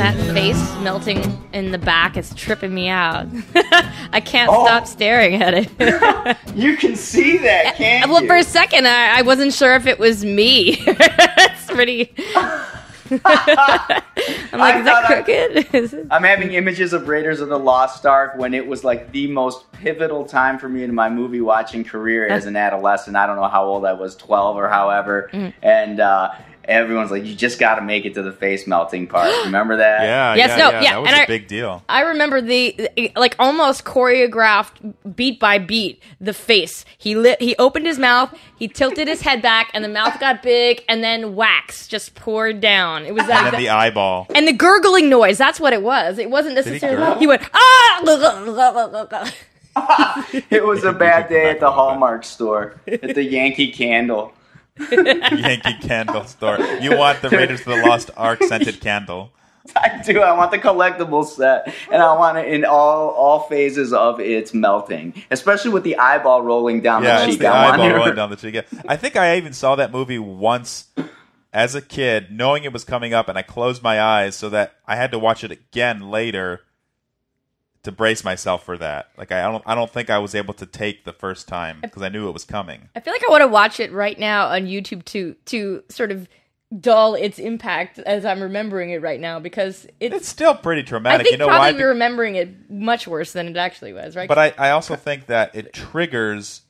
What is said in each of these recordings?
That face melting in the back is tripping me out. I can't stop staring at it. You can see that, can't you? Well, for a second, I wasn't sure if it was me. It's pretty... I'm like, is that crooked? I'm having images of Raiders of the Lost Ark when it was like the most pivotal time for me in my movie watching career as an adolescent. I don't know how old I was, 12 or however. And everyone's like, you just got to make it to the face melting part. Remember that? Yeah. That was a big deal. I remember the like almost choreographed beat by beat the face. He opened his mouth, he tilted his head back, and the mouth got big, and then wax just poured down. It was that. And then the eyeball. And the gurgling noise. That's what it was. It wasn't necessarily. He went It was a bad day at the Hallmark store at the Yankee Candle. Yankee Candle store. You want the Raiders of the Lost Ark scented candle. I do. I want the collectible set, and I want it in all phases of its melting, especially with the eyeball rolling down the cheek. The eyeball rolling down the cheek. Yeah. I think I even saw that movie once as a kid, knowing it was coming up, and I closed my eyes so that I had to watch it again later to brace myself for that. Like I don't think I was able to take the first time because I knew it was coming. I feel like I want to watch it right now on YouTube to sort of dull its impact as I'm remembering it right now, because it's still pretty traumatic. I think you know probably why? we're remembering it much worse than it actually was, right? But I also think that it triggers,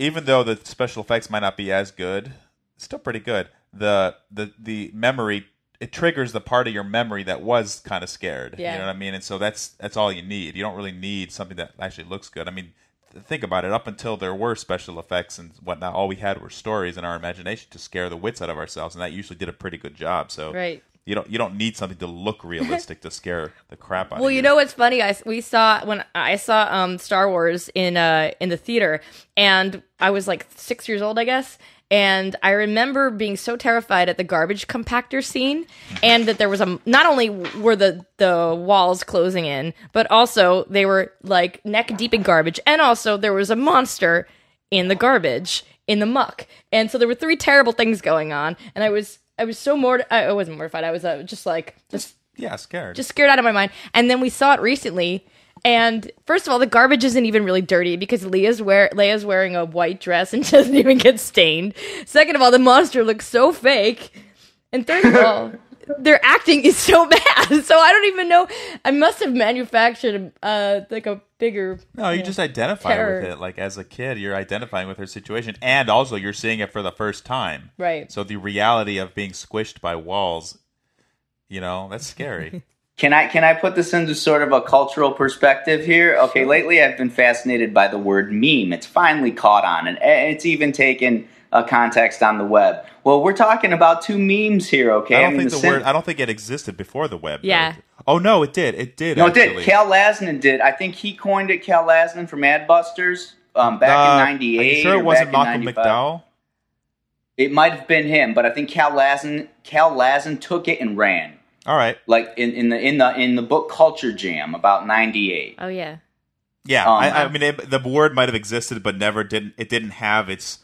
even though the special effects might not be as good, it's still pretty good. The memory, it triggers the part of your memory that was kind of scared. Yeah. You know what I mean? And so that's all you need. You don't really need something that actually looks good. I mean, think about it. Up until there were special effects and whatnot, all we had were stories and our imagination to scare the wits out of ourselves, and that usually did a pretty good job. So right. You don't need something to look realistic to scare the crap out of you. Well, you know what's funny? When I saw Star Wars in the theater, and I was like 6 years old, I guess. And I remember being so terrified at the garbage compactor scene, and that there was not only were the walls closing in, but also they were like neck deep in garbage, and also there was a monster in the garbage, in the muck. And so there were three terrible things going on, and I was so I wasn't mortified. I was just scared. Just scared out of my mind. And then we saw it recently. And first of all, the garbage isn't even really dirty because Leia's wearing a white dress and doesn't even get stained. Second of all, the monster looks so fake. And third of all, their acting is so bad. So I don't even know. I must have manufactured like a bigger. No, you just identify terror. with it. Like as a kid, you're identifying with her situation, and also you're seeing it for the first time. Right. So the reality of being squished by walls, that's scary. Can I put this into sort of a cultural perspective here? Okay, lately I've been fascinated by the word meme. It's finally caught on, and it's even taken a context on the web. Well, we're talking about two memes here, okay? I don't think it existed before the web. Yeah. Though. Oh, no, it did. It did, No, actually. it did. Cal Lasnan did. I think he coined it, Cal Lasnan from Adbusters, back in 98. Are you sure it wasn't Malcolm McDowell? It might have been him, but I think Cal Lasnan took it and ran. All right. Like in the book Culture Jam about 98. Oh yeah. Yeah, I mean the word might have existed, but it didn't have its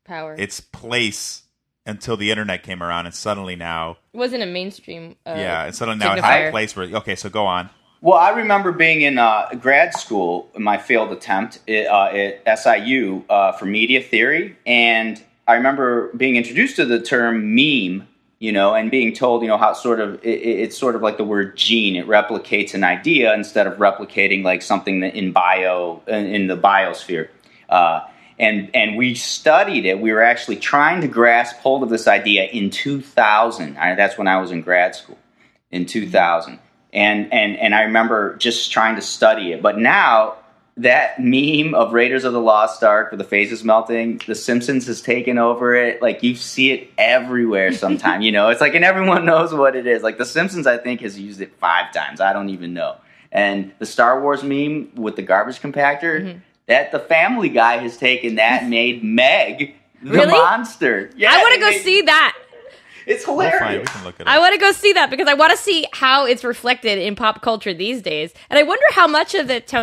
power, its place until the internet came around, and suddenly now it wasn't a mainstream. And suddenly now it had a place where. Okay, so go on. Well, I remember being in grad school, my failed attempt at SIU for media theory, and I remember being introduced to the term meme. And being told, how it's sort of like the word gene. It replicates an idea instead of replicating like something that in the biosphere. And we studied it. We were actually trying to grasp hold of this idea in 2000. That's when I was in grad school, in 2000. And I remember just trying to study it. But now, that meme of Raiders of the Lost Ark with the faces melting, The Simpsons has taken over it. Like, you see it everywhere sometime, It's like, and everyone knows what it is. Like, The Simpsons, I think, has used it 5 times. I don't even know. And the Star Wars meme with the garbage compactor, that the Family Guy has taken that and made Meg the monster. Yeah, I want to go see that. It's hilarious. Fine, we can look it up. I want to go see that because I want to see how it's reflected in pop culture these days, and I wonder how much of it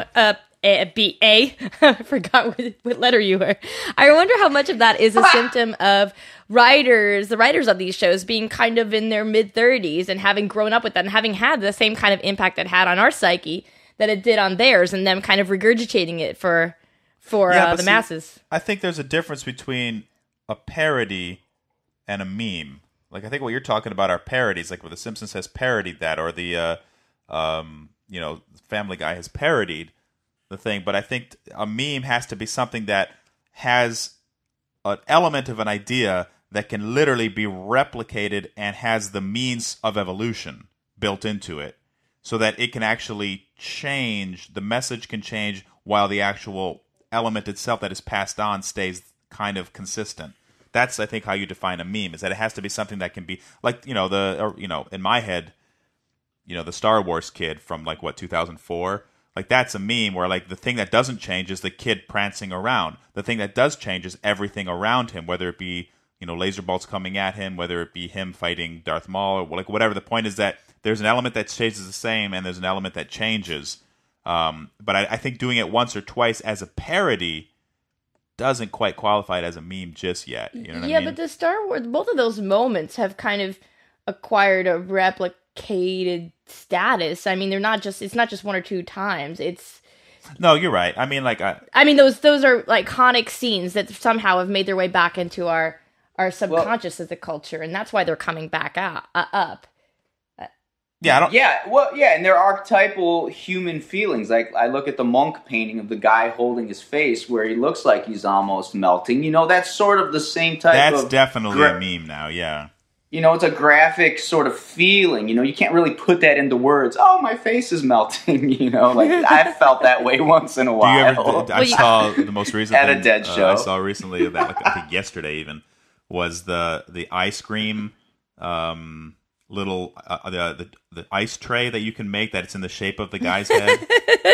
A. I forgot what letter you were. I wonder how much of that is a symptom of the writers of these shows being kind of in their mid-30s and having grown up with that and having had the same kind of impact it had on our psyche that it did on theirs, and them kind of regurgitating it for the masses. I think there's a difference between a parody and a meme. Like, I think what you're talking about are parodies, like where The Simpsons has parodied that, or the Family Guy has parodied the thing. But I think a meme has to be something that has an element of an idea that can literally be replicated and has the means of evolution built into it, so that it can actually change, the message can change while the actual element itself that is passed on stays kind of consistent. That's, I think, how you define a meme, is that it has to be something that can be, like, in my head, the Star Wars kid from, 2004, like, that's a meme where, like, the thing that doesn't change is the kid prancing around. The thing that does change is everything around him, whether it be, laser bolts coming at him, whether it be him fighting Darth Maul, or, like, whatever. The point is that there's an element that stays the same, and there's an element that changes. But I think doing it once or twice as a parody doesn't quite qualify it as a meme just yet. You know what I mean? But the Star Wars, both of those moments have kind of acquired a replicated status. I mean, it's not just one or two times. No, you're right. I mean, those are iconic scenes that somehow have made their way back into our subconscious as a culture, and that's why they're coming back up. Yeah, and they're archetypal human feelings. Like, I look at the monk painting of the guy holding his face where he looks like he's almost melting. That's sort of the same type That's definitely a meme now, yeah. It's a graphic sort of feeling. You can't really put that into words. Oh, my face is melting, I've felt that way once in a while. I saw the most recent at thing, a dead show. I saw recently that, I think yesterday even, was the ice cream little the ice tray that you can make, that it's in the shape of the guy's head.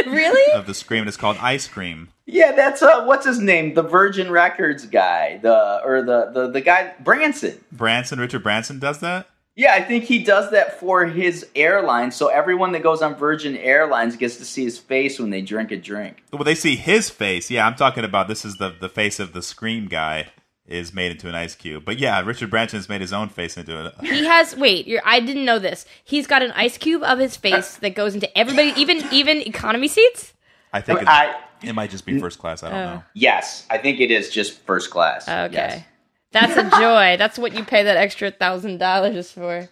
Really? Of the scream, and it's called Ice Cream. Yeah, that's what's his name? The Virgin Records guy, the guy Richard Branson does that? Yeah, I think he does that for his airline, so everyone that goes on Virgin Airlines gets to see his face when they drink a drink. Well, they see his face. Yeah, I'm talking about, this is the face of the Scream guy is made into an ice cube. But yeah, Richard Branson has made his own face into it. He has, I didn't know this. He's got an ice cube of his face that goes into everybody, even economy seats? I think it might just be first class. I don't know. Yes, I think it is just first class. Okay. Yes. That's a joy. That's what you pay that extra $1,000 for.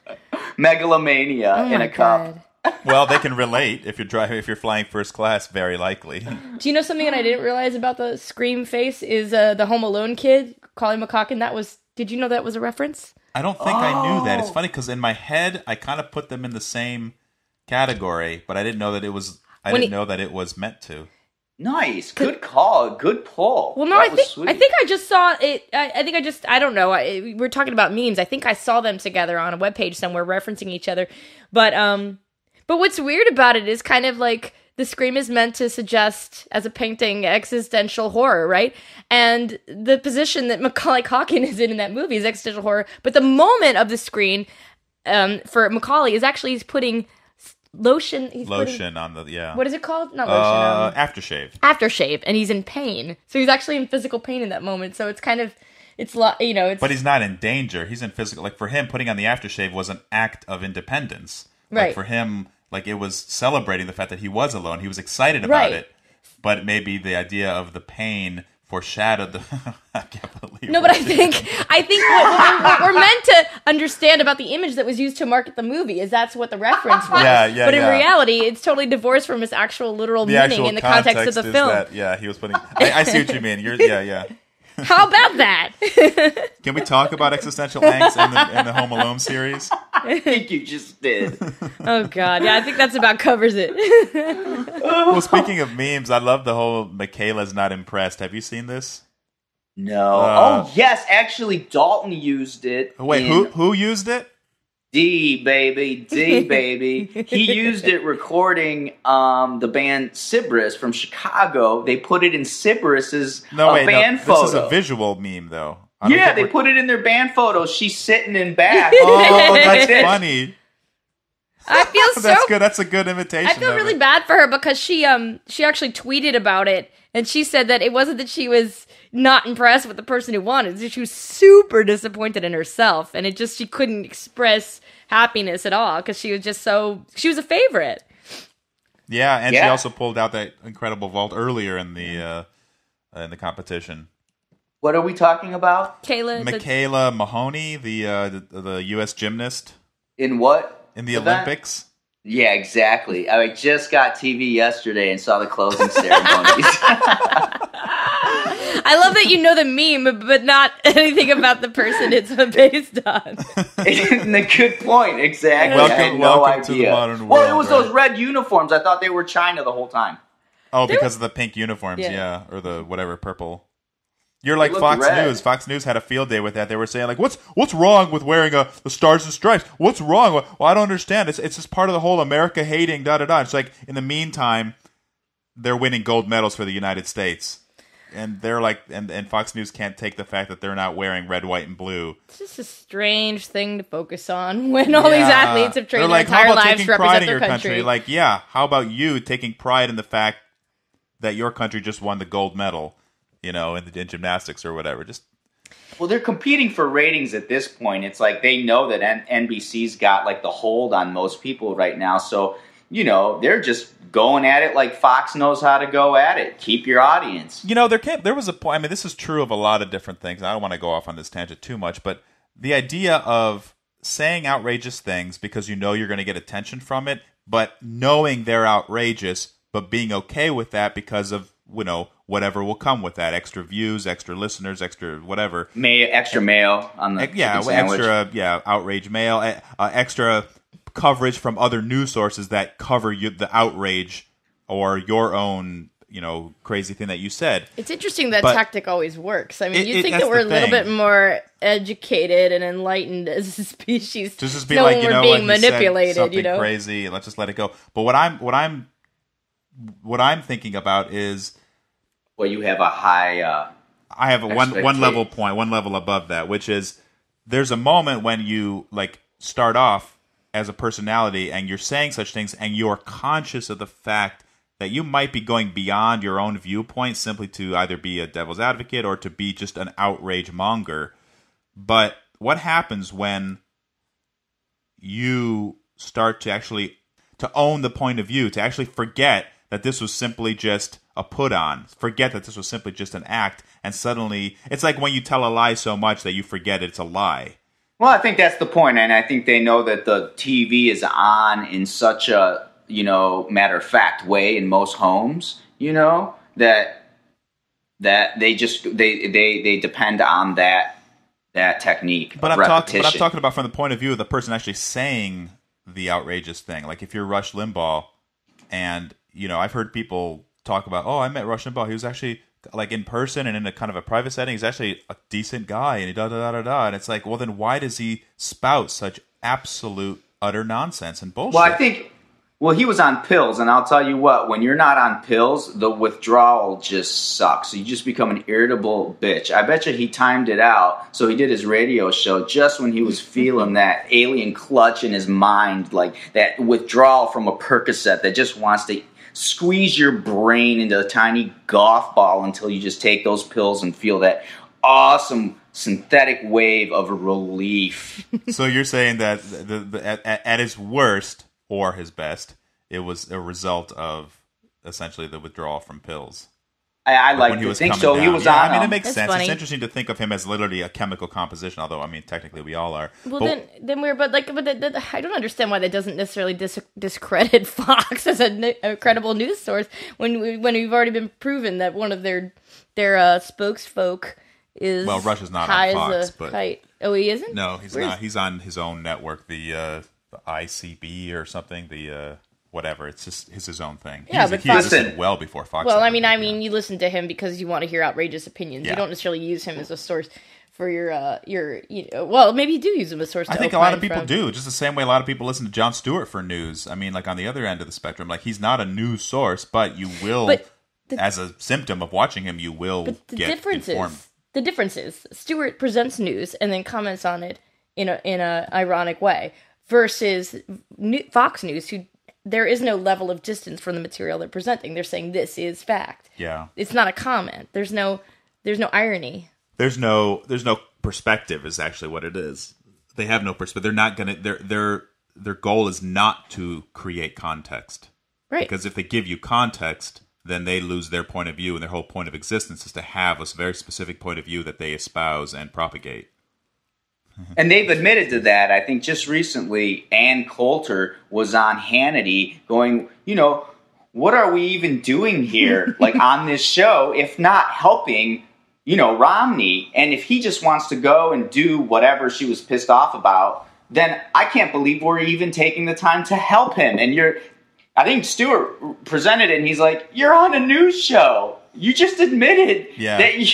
Megalomania in a cup. Well, they can relate if you're flying first class, very likely. Do you know something that I didn't realize about the Scream face is the Home Alone kid, Colin McCaukin? Did you know that was a reference? I don't think I knew that. It's funny because in my head I kind of put them in the same category, but I didn't know that it was. I didn't know that it was meant to. Nice, good call, good pull. Well, no, I think I just saw it. I don't know. We're talking about memes. I think I saw them together on a webpage somewhere referencing each other. But what's weird about it is kind of like the Scream is meant to suggest as a painting existential horror, right? And the position that Macaulay Culkin is in that movie is existential horror. But the moment of the screen for Macaulay is actually he's putting lotion. On the, yeah. What is it called? Not lotion. Aftershave. Aftershave, and he's in pain. So he's actually in physical pain in that moment. So it's kind of, it's. But he's not in danger. He's in physical. Like, for him, putting on the aftershave was an act of independence. Right. Like, for him, like, it was celebrating the fact that he was alone. He was excited about it. But maybe the idea of the pain foreshadowed the. I can't believe. No, but I think what we're meant to understand about the image that was used to market the movie is that's what the reference was. Yeah. But in reality, it's totally divorced from its actual literal meaning in the context of the film. He was putting. I see what you mean. Yeah. How about that? Can we talk about existential angst in the Home Alone series? I think you just did. Oh, God. Yeah, I think that's about covers it. Well, speaking of memes, I love the whole Michaela's not impressed. Have you seen this? No. Yes. Actually, Dalton used it. Wait, who used it? D baby. He used it recording the band Sybaris from Chicago. They put it in Sybaris's band photo. This is a visual meme, though. Yeah, they put it in their band photo. She's sitting in back. Oh, that's funny. I feel so. That's good. That's a good imitation. I feel really bad for her because she actually tweeted about it, and she said that it wasn't that she was not impressed with the person who won. It's that she was super disappointed in herself, and she couldn't express happiness at all because she was a favorite. Yeah, and she also pulled out that incredible vault earlier in the competition. What are we talking about? Michaela Mahoney, the U.S. gymnast. In what? In the event? Olympics. Yeah, exactly. I just got TV yesterday and saw the closing ceremonies. I love that you know the meme, but not anything about the person it's based on. A good point, exactly. Welcome, I had no welcome to the idea. modern world. Well, it was those red uniforms. I thought they were China the whole time. Oh, because of the pink uniforms, yeah. Or the whatever, purple. You're like Fox red. News. Fox News had a field day with that. They were saying, like, what's wrong with wearing the Stars and Stripes? What's wrong? Well, I don't understand. It's just part of the whole America hating, da-da-da. It's like, in the meantime, they're winning gold medals for the United States. And they're like, and Fox News can't take the fact that they're not wearing red, white, and blue. It's just a strange thing to focus on when all these athletes have trained their entire lives to represent their country. Like, yeah, how about you taking pride in the fact that your country just won the gold medal? You know, in gymnastics or whatever. Well, they're competing for ratings at this point. It's like they know that NBC's got like the hold on most people right now. So, you know, they're just going at it like Fox knows how to go at it. Keep your audience. You know, there was a point. I mean, this is true of a lot of different things. I don't want to go off on this tangent too much, but the idea of saying outrageous things because you know you're going to get attention from it, but knowing they're outrageous, but being okay with that because of, you know, whatever will come with that. Extra views, extra listeners, extra whatever. Extra mail on the extra outrage mail, extra coverage from other news sources that cover the outrage or your own, you know, crazy thing that you said. It's interesting that tactic always works. I mean, you think that we're a little bit more educated and enlightened as a species. Just be like, you know, being manipulated, something you know, crazy. Let's just let it go. But what I'm thinking about is, well, you have a high. I have a one level above that, which is there's a moment when you like start off as a personality and you're saying such things and you're conscious of the fact that you might be going beyond your own viewpoint simply to either be a devil's advocate or to be just an outrage monger. But what happens when you start to own the point of view, to actually forget that this was simply just a put-on, forget that this was simply just an act, and suddenly, it's like when you tell a lie so much that you forget it's a lie. Well, I think that's the point, and I think they know that the TV is on in such a, you know, matter-of-fact way in most homes, you know, that they just, they depend on that technique of repetition. But I'm talking about from the point of view of the person actually saying the outrageous thing. Like if you're Rush Limbaugh, and, you know, I've heard people talk about, oh, I met Rush Limbaugh. He was actually, like, in person and in a kind of a private setting, he's actually a decent guy, and he da-da-da-da-da. And it's like, well, then why does he spout such absolute, utter nonsense and bullshit? Well, he was on pills, and I'll tell you what, when you're not on pills, the withdrawal just sucks. You just become an irritable bitch. I bet you he timed it out, so he did his radio show just when he was feeling that alien clutch in his mind, like that withdrawal from a Percocet that just wants to squeeze your brain into a tiny golf ball until you just take those pills and feel that awesome synthetic wave of relief. So you're saying that at his worst or his best, it was a result of essentially the withdrawal from pills. I like to think so. He was on. I mean, it makes sense. Funny. It's interesting to think of him as literally a chemical composition, although I mean, technically we all are. Well, I don't understand why that doesn't necessarily discredit Fox as a credible news source when we've already been proven that one of their spokesfolk is Rush is not high on Fox, as a kite. Oh, he isn't? No, he's not. He's on his own network, the ICB or something. The whatever. It's just his own thing. Yeah, he existed well before Fox. Well, I mean, you listen to him because you want to hear outrageous opinions. Yeah. You don't necessarily use him as a source for your you know, well, maybe you do use him as a source. I think a lot of people do, just the same way a lot of people listen to Jon Stewart for news. I mean, like on the other end of the spectrum, like he's not a news source, but you will, as a symptom of watching him, you will get informed. The difference is Stewart presents news and then comments on it in a ironic way. versus Fox News, who there is no level of distance from the material they're presenting. They're saying this is fact. Yeah. It's not a comment. There's no irony. There's no perspective is actually what it is. They have no perspective. They're not going to their goal is not to create context. Right. Because if they give you context, then they lose their point of view, and their whole point of existence is to have a very specific point of view that they espouse and propagate. And they've admitted to that. I think just recently, Ann Coulter was on Hannity going, what are we even doing here, like on this show, if not helping, Romney? And if he just wants to go and do whatever she was pissed off about, then I can't believe we're even taking the time to help him. And I think Stewart presented it, and he's like, you're on a news show. You just admitted that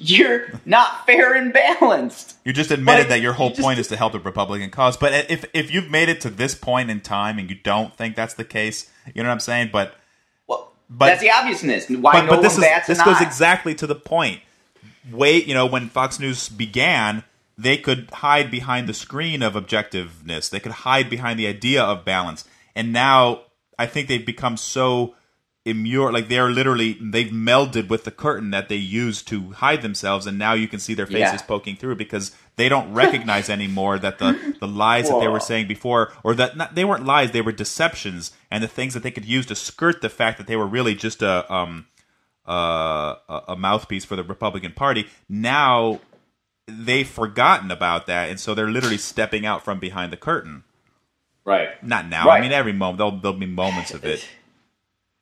you're not fair and balanced. You just admitted that your whole point is to help the Republican cause. But if you've made it to this point in time and you don't think that's the case, you know what I'm saying? But that's the obviousness. Why no one bats an eye? This goes exactly to the point. When Fox News began, they could hide behind the screen of objectiveness. They could hide behind the idea of balance. And now I think they've become so immure, like they've melded with the curtain that they use to hide themselves, and now you can see their faces poking through because they don't recognize anymore that the lies that they were saying before, or that they weren't lies, they were deceptions, and the things that they could use to skirt the fact that they were really just a mouthpiece for the Republican Party. Now they've forgotten about that, and so they're literally stepping out from behind the curtain. Right. Not now. Right. I mean, every moment there'll be moments of it.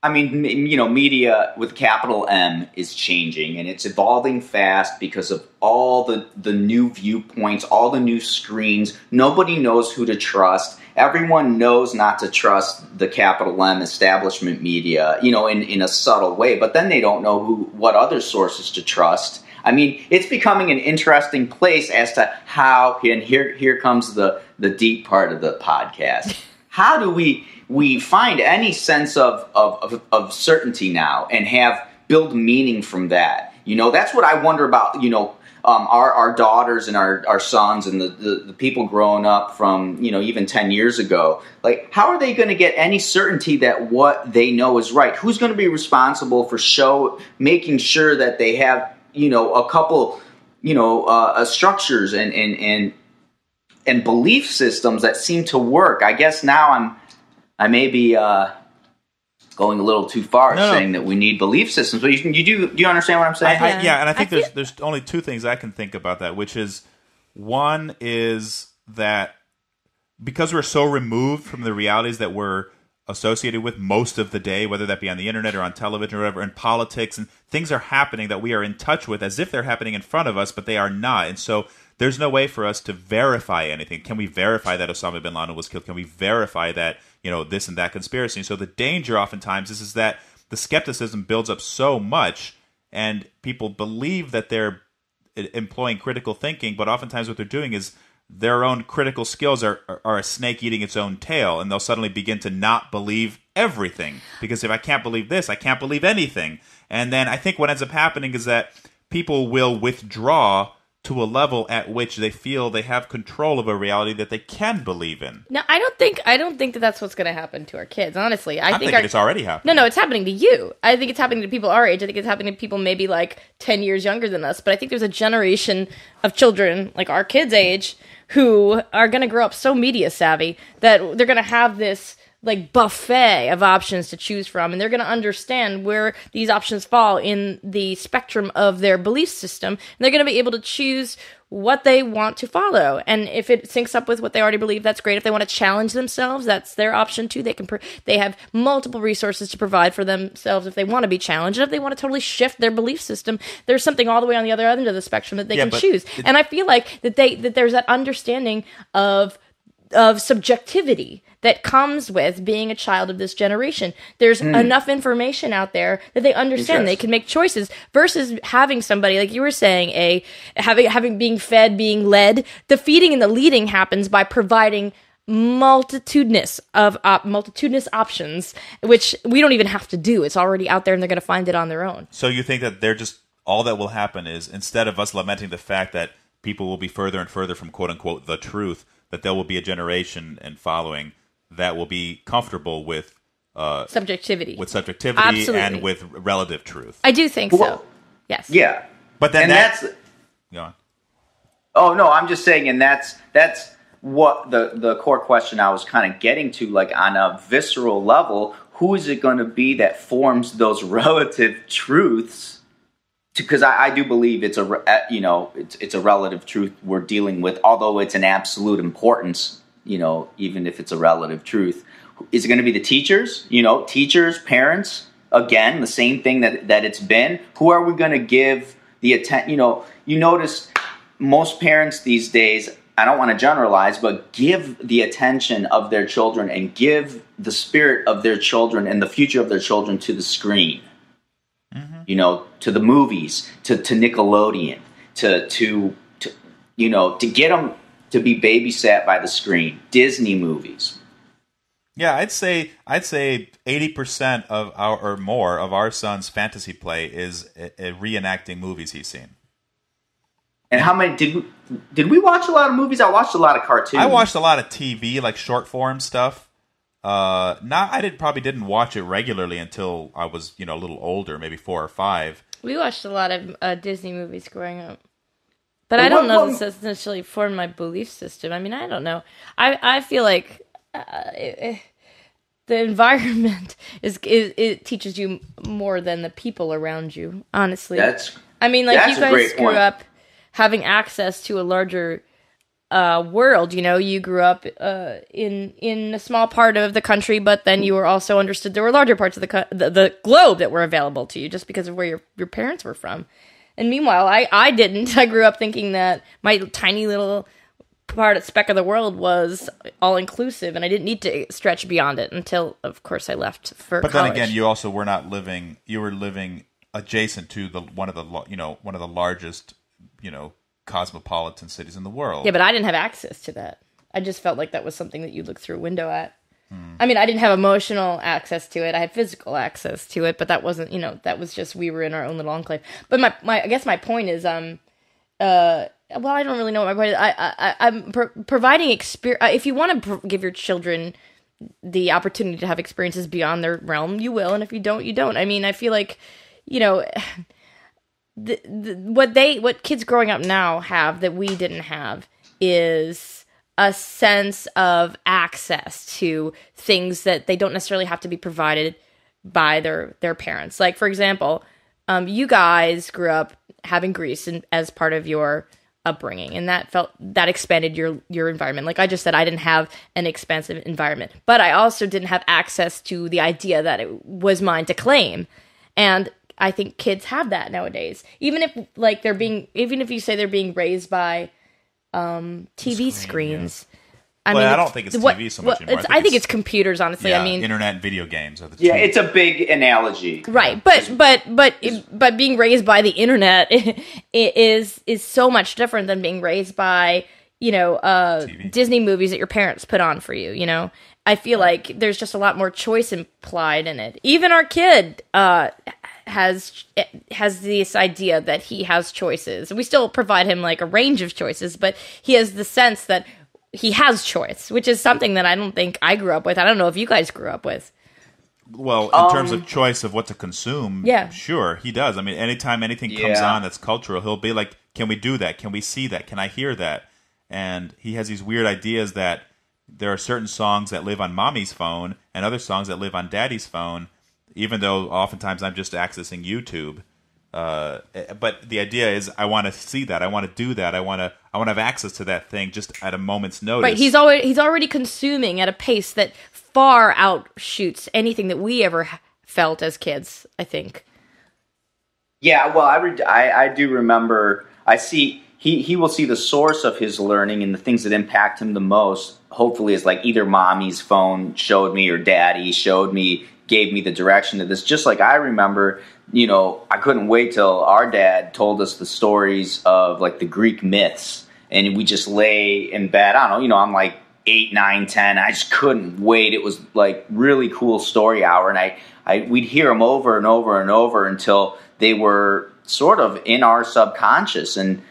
I mean, media with capital M is changing, and it's evolving fast because of all the new viewpoints, all the new screens. Nobody knows who to trust. Everyone knows not to trust the capital M establishment media, in a subtle way, but then they don't know what other sources to trust. I mean, it's becoming an interesting place as to how, and here comes the deep part of the podcast. How do we find any sense of certainty now and build meaning from that? That's what I wonder about, our daughters and our sons and the people growing up from, even 10 years ago. Like, how are they going to get any certainty that what they know is right? Who's going to be responsible for making sure that they have, a couple, structures and belief systems that seem to work? I guess now I may be going a little too far saying that we need belief systems, but do you understand what I'm saying? And I think there's only two things I can think about that, which is, one is that because we're so removed from the realities that we're associated with most of the day, whether that be on the internet or on television or whatever, in politics, and things are happening that we are in touch with as if they're happening in front of us, but they are not. And so there's no way for us to verify anything. Can we verify that Osama bin Laden was killed? Can we verify that, this and that conspiracy? And so the danger oftentimes is that the skepticism builds up so much, and people believe that they're employing critical thinking, but oftentimes what they're doing is their own critical skills are a snake eating its own tail, and they'll suddenly begin to not believe everything. Because if I can't believe this, I can't believe anything. And then I think what ends up happening is that people will withdraw to a level at which they feel they have control of a reality that they can believe in. No, I don't think that that's what's going to happen to our kids, honestly. I think it's already happening. No, it's happening to you. I think it's happening to people our age. I think it's happening to people maybe like 10 years younger than us. But I think there's a generation of children, like our kids' age, who are going to grow up so media savvy that they're going to have this like buffet of options to choose from, and they're going to understand where these options fall in the spectrum of their belief system, and they're going to be able to choose what they want to follow. And if it syncs up with what they already believe, that's great. If they want to challenge themselves, that's their option too. They have multiple resources to provide for themselves if they want to be challenged. And if they want to totally shift their belief system, there's something all the way on the other end of the spectrum that they can choose. And I feel like that there's that understanding of subjectivity that comes with being a child of this generation. There's enough information out there that they understand they can make choices, versus having somebody, like you were saying, being fed, being led. The feeding and the leading happens by providing multitudinous options, which we don't even have to do. It's already out there, and they're going to find it on their own. So you think that all that will happen is, instead of us lamenting the fact that people will be further and further from quote unquote the truth, that there will be a generation and following that will be comfortable with subjectivity, Absolutely. And with relative truth. I do think so. Yes. Yeah. But then that's go on. Oh no, I'm just saying, and that's what the core question I was kind of getting to, like on a visceral level. Who is it going to be that forms those relative truths? Because I do believe it's it's a relative truth we're dealing with, although it's an absolute importance. Even if it's a relative truth, is it going to be the teachers? Teachers, parents. Again, the same thing that it's been. Who are we going to give the attention? You notice most parents these days, I don't want to generalize, but give the attention of their children and give the spirit of their children and the future of their children to the screen. Mm-hmm. To the movies, to Nickelodeon, to get them to be babysat by the screen. Disney movies. Yeah, I'd say 80% of our son's fantasy play is reenacting movies he's seen. And how many did we watch a lot of movies? I watched a lot of cartoons. I watched a lot of TV, like short form stuff. I probably didn't watch it regularly until I was a little older, maybe 4 or 5. We watched a lot of Disney movies growing up, but I don't know if this necessarily formed my belief system. I mean, I don't know. I feel like the environment it teaches you more than the people around you. Honestly, you guys grew up having access to a larger world. You grew up in a small part of the country, but then you were also understood there were larger parts of the globe that were available to you just because of where your parents were from. And meanwhile, I didn't. I grew up thinking that my tiny little speck of the world was all inclusive, and I didn't need to stretch beyond it until, of course, I left for college. But then again, you also were not living. You were living adjacent to one of the largest cosmopolitan cities in the world. Yeah, but I didn't have access to that. I just felt like that was something that you look through a window at. I mean, I didn't have emotional access to it. I had physical access to it, but that wasn't, that was just, we were in our own little enclave. But I guess my point is, well, I don't really know what my point is. I'm providing experience. If you want to give your children the opportunity to have experiences beyond their realm, you will. And if you don't, you don't. I mean, I feel like, what kids growing up now have that we didn't have is a sense of access to things that they don't necessarily have to be provided by their parents. Like, for example, you guys grew up having Grease as part of your upbringing, and that expanded your environment. Like I just said, I didn't have an expansive environment, but I also didn't have access to the idea that it was mine to claim. And I think kids have that nowadays. Even if you say they're being raised by TV screens. Yeah. I don't think it's TV so much anymore. I think it's computers, honestly. Yeah, I mean, internet and video games are the two. Yeah, it's a big analogy. Right, but being raised by the internet is so much different than being raised by Disney movies that your parents put on for you. I feel like there's just a lot more choice implied in it. Even our kid has this idea that he has choices. We still provide him like a range of choices, but he has the sense that he has choice, which is something that I don't think I grew up with. I don't know if you guys grew up with. Well, in terms of choice of what to consume, yeah, sure, he does. I mean, anytime anything comes on that's cultural, he'll be like, can we do that? Can we see that? Can I hear that? And he has these weird ideas that there are certain songs that live on mommy's phone and other songs that live on daddy's phone, even though oftentimes I'm just accessing YouTube. But the idea is I want to see that. I want to do that. I want to have access to that thing just at a moment's notice. Right. He's already consuming at a pace that far outshoots anything that we ever felt as kids, I think. Yeah, well, I do remember, I see, he will see the source of his learning and the things that impact him the most, hopefully, is like either mommy's phone showed me or daddy showed me, gave me the direction to this. Just like I remember, I couldn't wait till our dad told us the stories of like the Greek myths, and we just lay in bed. I don't know, I'm like 8, 9, 10. I just couldn't wait. It was like really cool story hour, and we'd hear them over and over and over until they were sort of in our subconscious. And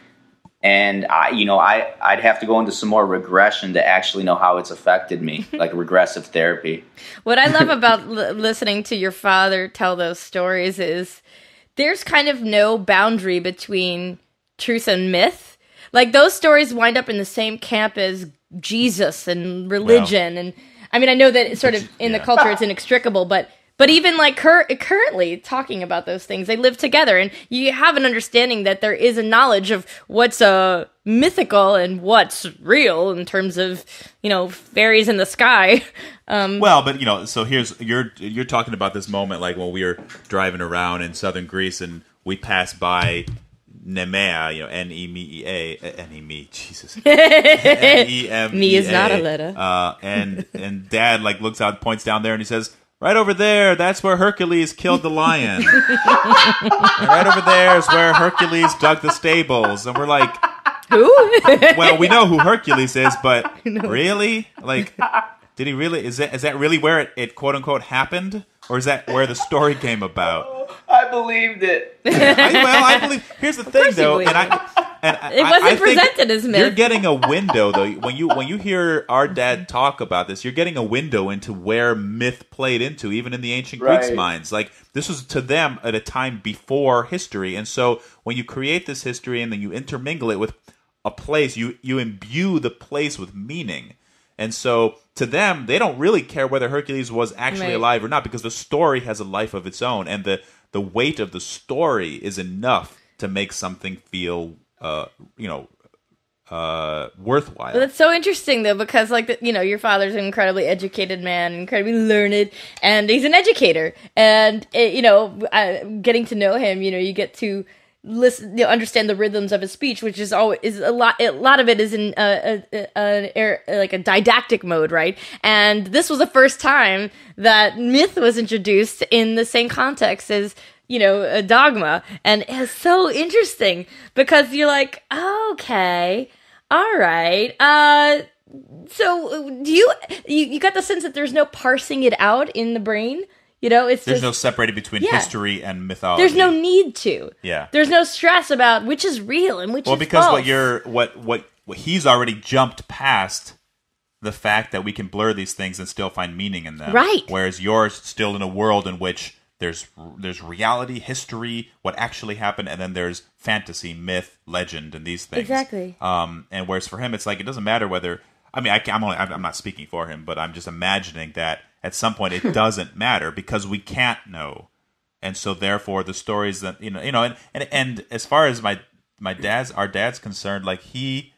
And I'd have to go into some more regression to actually know how it's affected me, like regressive therapy. What I love about listening to your father tell those stories is there's kind of no boundary between truth and myth. Like, those stories wind up in the same camp as Jesus and religion. And I mean, I know that it's sort of in the culture it's inextricable, but even like currently talking about those things, they live together, and you have an understanding that there is a knowledge of what's mythical and what's real in terms of, fairies in the sky. Well, but so you're talking about this moment like when we were driving around in southern Greece and we passed by Nemea, Nemea, Jesus, Nemea. Me is not a letter. And Dad like looks out, points down there, and he says, "Right over there, that's where Hercules killed the lion. And right over there is where Hercules dug the stables." And we're like, who? Well, we know who Hercules is, but really? Like, did he really? Is that really where it quote unquote happened? Or is that where the story came about? I believed it. I believe. Here's the thing, though, it wasn't presented as myth. You're getting a window, though. When you hear our dad talk about this, you're getting a window into where myth played into, even in the ancient Greeks' minds. Like, this was to them at a time before history, and so when you create this history and then you intermingle it with a place, you imbue the place with meaning. And so, to them, they don't really care whether Hercules was actually alive or not, because the story has a life of its own, and the weight of the story is enough to make something feel, worthwhile. Well, that's so interesting, though, because, your father's an incredibly educated man, incredibly learned, and he's an educator. And, getting to know him, you get to listen, understand the rhythms of his speech, which is always a lot of it is in like a didactic mode, right? And this was the first time that myth was introduced in the same context as a dogma, and it's so interesting because you're like, okay, all right, so do you got the sense that there's no parsing it out in the brain? There's no separating between history and mythology. There's no need to. Yeah. There's no stress about which is real and which is false. Well, because what he's already jumped past the fact that we can blur these things and still find meaning in them. Right. Whereas you're still in a world in which there's reality, history, what actually happened, and then there's fantasy, myth, legend, and these things. Exactly. And whereas for him, it's like it doesn't matter whether. I mean, I'm not speaking for him, but I'm just imagining that at some point it doesn't matter because we can't know, and so therefore the stories that and as far as our dad's concerned, like he's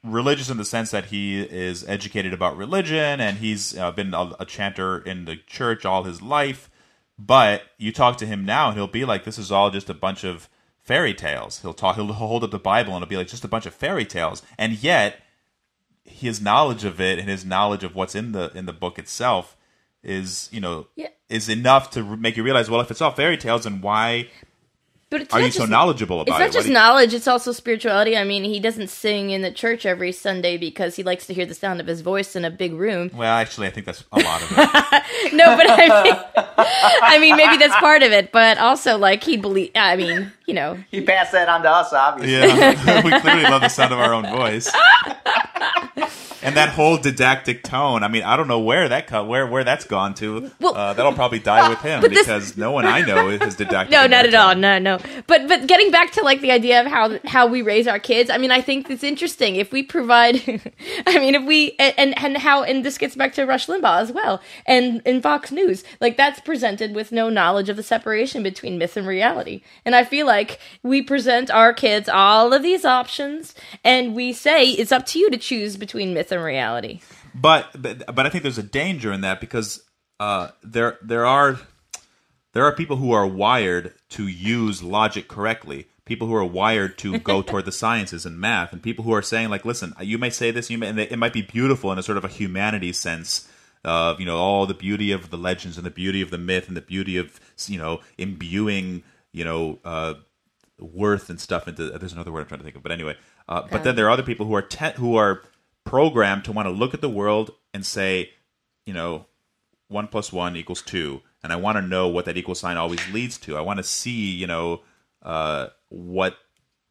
religious in the sense that he is educated about religion and he's been a chanter in the church all his life. But you talk to him now and he'll be like, this is all just a bunch of fairy tales. He'll hold up the Bible and it'll be like just a bunch of fairy tales. And yet his knowledge of it and his knowledge of what's in the book itself is enough to make you realize, well, if it's all fairy tales, then why are you so knowledgeable about it? It's not just knowledge, it's also spirituality. I mean, he doesn't sing in the church every Sunday because he likes to hear the sound of his voice in a big room. Well, actually, I think that's a lot of it. No, but I mean, maybe that's part of it, but also, like, he passed that on to us, obviously. Yeah, we clearly love the sound of our own voice. And that whole didactic tone, I mean, I don't know where that's gone to. Well, that'll probably die with him because no one I know is didactic. No, not at all. No. But getting back to like the idea of how we raise our kids, I mean, I think it's interesting if we provide. I mean, if we and this gets back to Rush Limbaugh as well, and in Fox News, like that's presented with no knowledge of the separation between myth and reality. And I feel like we present our kids all of these options, and we say it's up to you to choose between myth and reality. But I think there's a danger in that because there are people who are wired to use logic correctly, people who are wired to go toward the sciences and math, and people who are saying like, listen, you may say this, and it might be beautiful in a sort of a humanities sense of all the beauty of the legends and the beauty of the myth and the beauty of imbuing worth and stuff into. There's another word I'm trying to think of, but anyway. But then there are other people who are programmed to want to look at the world and say, 1 + 1 = 2, and I want to know what that equal sign always leads to. I want to see, what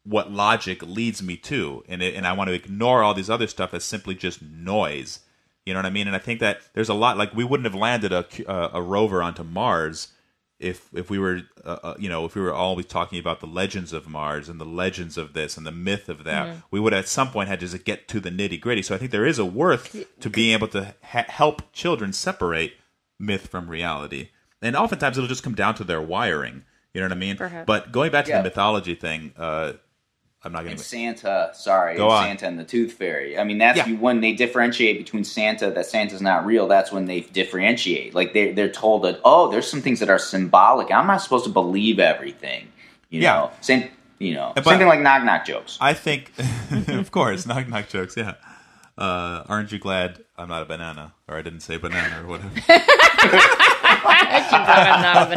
what logic leads me to, and I want to ignore all these other stuff as simply just noise. You know what I mean? And I think that there's a lot, like we wouldn't have landed a rover onto Mars if we were if we were always talking about the legends of Mars and the legends of this and the myth of that. We would at some point had to just get to the nitty gritty. So I think there is a worth to being able to help children separate myth from reality. And oftentimes it'll just come down to their wiring. You know what I mean? Perhaps. But going back to the mythology thing, I'm not going to... Santa, Santa and the Tooth Fairy. I mean, that's when they differentiate between Santa, that Santa's not real, that's when they differentiate. Like, they're told that, oh, there's some things that are symbolic. I'm not supposed to believe everything. You know? Something like knock-knock jokes. I think, of course, knock-knock jokes, yeah. Aren't you glad I'm not a banana? Or I didn't say banana or whatever. Aren't you glad I'm not a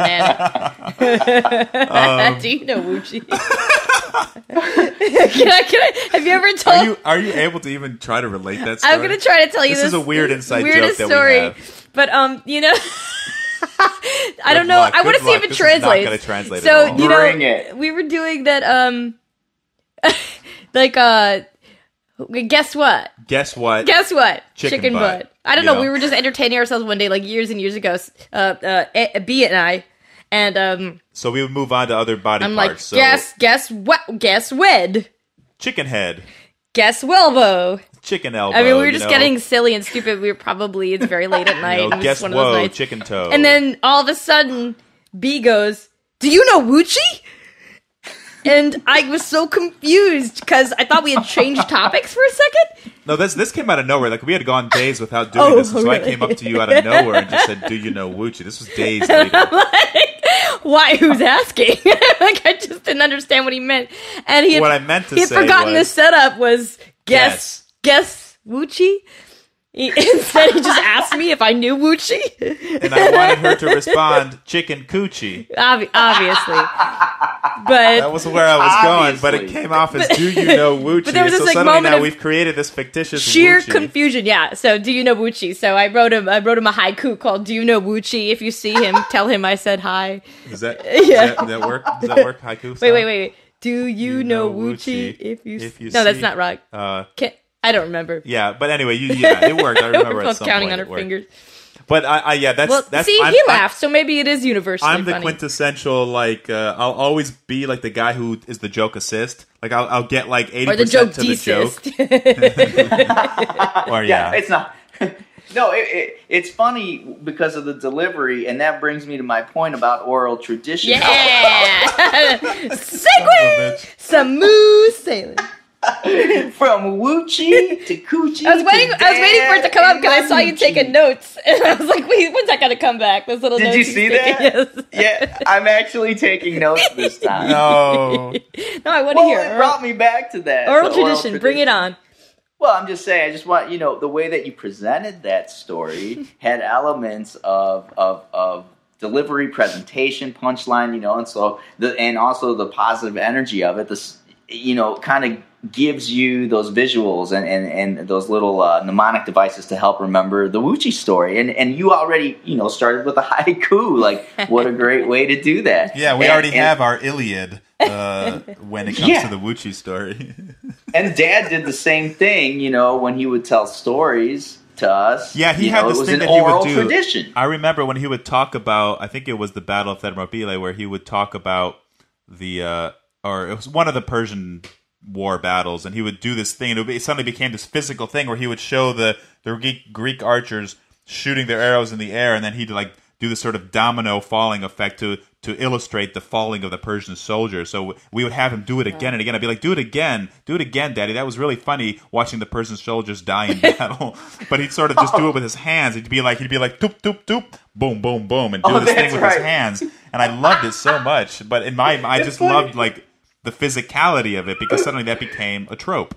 banana? Do you know Wuchi? Can I? Have you ever told? Are you able to even try to relate that story? I'm gonna try to tell you this. This is a weird inside weirdest joke story, that we have. But I don't know. I want to see if it translates. Not gonna translate so at all. Bring it. We were doing that. Guess what? Guess what? Guess what? Chicken butt. I don't know. We were just entertaining ourselves one day, like years and years ago. B and I. And so we would move on to other body I'm parts. Like, guess what? Guess wed. Chicken head. Guess Welbo. Chicken elbow. I mean, we were just getting silly and stupid. It's very late at night. And guess one of those nights. chicken toe. And then all of a sudden, B goes, "Do you know Wuchi?" And I was so confused because I thought we had changed topics for a second. No, this came out of nowhere. Like, we had gone days without doing this. So really? I came up to you out of nowhere and just said, "Do you know Wuchi?" This was days later. I'm like, why? Who's asking? Like, I just didn't understand what he meant. And he had forgotten the setup was guess Wuchi. Instead, he just asked me if I knew Wuchi. And I wanted her to respond, chicken coochie. Obviously. But that was where I was going, but it came off as, do you know Wuchi? But there was this, so like, suddenly moment now of we've created this fictitious sheer Wuchi. Confusion, yeah. So, do you know Wuchi? So I wrote him a haiku called "Do you know Wuchi?" If you see him, tell him I said hi. Does that work? Does that work? Haiku style? Wait. Do you know Wuchi? If you no, that's not right. I don't remember. Yeah, but anyway, it worked. I remember we're at both some counting point on our fingers. But that's. See, he laughed, so maybe it is universally I'm the funny. quintessential, like, I'll always be like the guy who is the joke assist. Like, I'll get like 80% or the joke to the joke. Or it's not. No, it's funny because of the delivery, and that brings me to my point about oral tradition. Yeah, segue, smooth sailing. From Wuchi to Coochie. I was waiting for it to come up because I saw you taking notes, and I was like, "Wait, when's that gonna come back?" Those little notes. Did you see that? Yes. Yeah, I'm actually taking notes this time. No, I want to hear. It brought me back to that oral tradition. Bring it on. Well, I'm just saying. I just want the way that you presented that story had elements of delivery, presentation, punchline. And also the positive energy of it. This kind of gives you those visuals and those little mnemonic devices to help remember the Wuchi story. And you already, started with a haiku. Like, what a great way to do that. Yeah, we already have our Iliad when it comes to the Wuchi story. And Dad did the same thing, when he would tell stories to us. Yeah, he had this thing that he would do. Tradition. I remember when he would talk about, I think it was the Battle of Thermopylae, where he would talk about or it was one of the Persian war battles, and he would do this thing, and it suddenly became this physical thing where he would show the Greek archers shooting their arrows in the air, and then he'd like do this sort of domino falling effect to illustrate the falling of the Persian soldiers. So we would have him do it again and again. I'd be like, do it again, Daddy. That was really funny watching the Persian soldiers die in battle. But he'd sort of just do it with his hands. He'd be like, doop, doop, doop, boom, boom, boom, and do this thing with his hands. And I loved it so much. But I just loved like the physicality of it, because suddenly that became a trope.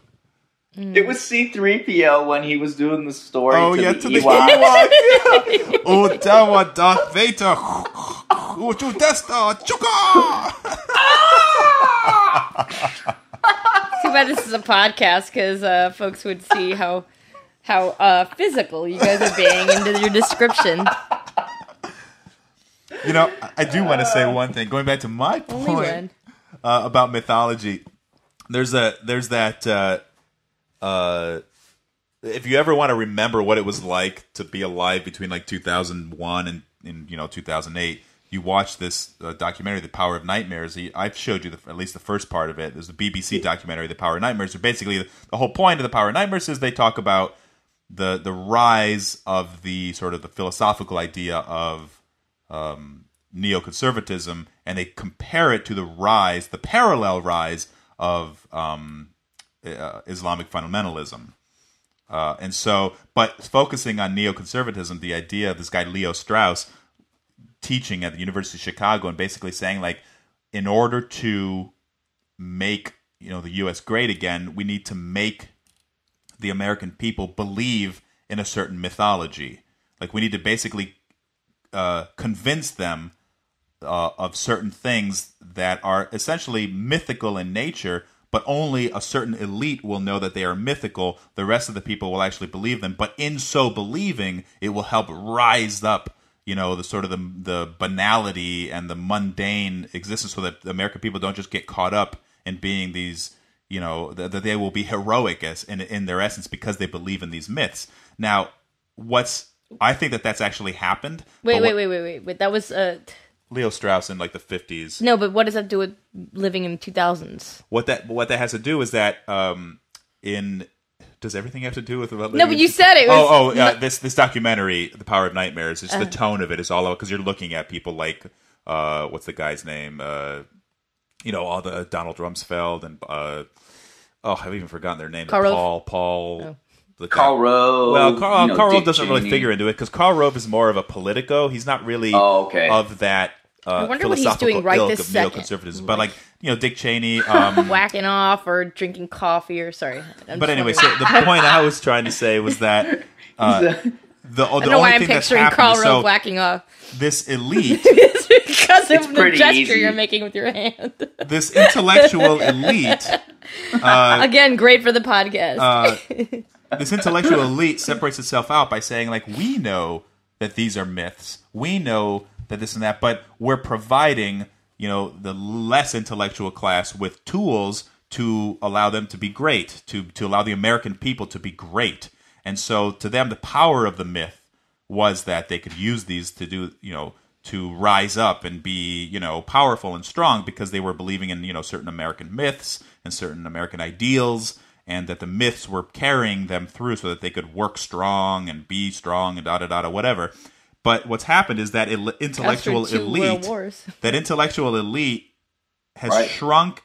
It was C-3PO when he was doing the story to the Ewok. Odawa Darth Vader. Too bad this is a podcast, because folks would see how physical you guys are being into your description. I do want to say one thing. Going back to my point about mythology. there's that. If you ever want to remember what it was like to be alive between like 2001 and 2008, you watch this documentary, The Power of Nightmares. I've showed you at least the first part of it. There's the BBC documentary, The Power of Nightmares. So basically, the whole point of The Power of Nightmares is they talk about the rise of the sort of the philosophical idea of neoconservatism, and they compare it to the parallel rise of Islamic fundamentalism. And so, but focusing on neoconservatism, the idea of this guy Leo Strauss teaching at the University of Chicago and basically saying, like, in order to make the U.S. great again, we need to make the American people believe in a certain mythology. Like, we need to basically convince them of certain things that are essentially mythical in nature, but only a certain elite will know that they are mythical. The rest of the people will actually believe them. But in so believing, it will help rise up, the sort of the banality and the mundane existence, so that the American people don't just get caught up in being these, that they will be heroic in their essence because they believe in these myths. Now, I think that's actually happened. Wait. That was Leo Strauss in like the 50s. No, but what does that do with living in 2000s? What that has to do is that does everything have to do with about no, but you said it. This documentary, The Power of Nightmares, it's the tone of it is all about, because you're looking at people like what's the guy's name? All the Donald Rumsfeld and I've even forgotten their name. Paul. Karl Rove. Well, Karl Rove doesn't really figure into it because Karl Rove is more of a Politico. He's not really of that. I wonder what he's doing right this second. Neoconservatism, but Dick Cheney, whacking off or drinking coffee or But anyway, so the point I was trying to say was that I don't know why I'm picturing Karl Rove whacking off. This elite, because of the gesture you're making with your hand. This intellectual elite, again, great for the podcast. This intellectual elite separates itself out by saying, like, we know that these are myths. We know that this and that, but we're providing, the less intellectual class with tools to allow them to be great, to allow the American people to be great. And so to them, the power of the myth was that they could use these to do, to rise up and be, powerful and strong because they were believing in, certain American myths and certain American ideals, and that the myths were carrying them through so that they could work strong and be strong and da-da-da-da, whatever. But what's happened is that intellectual elite has shrunk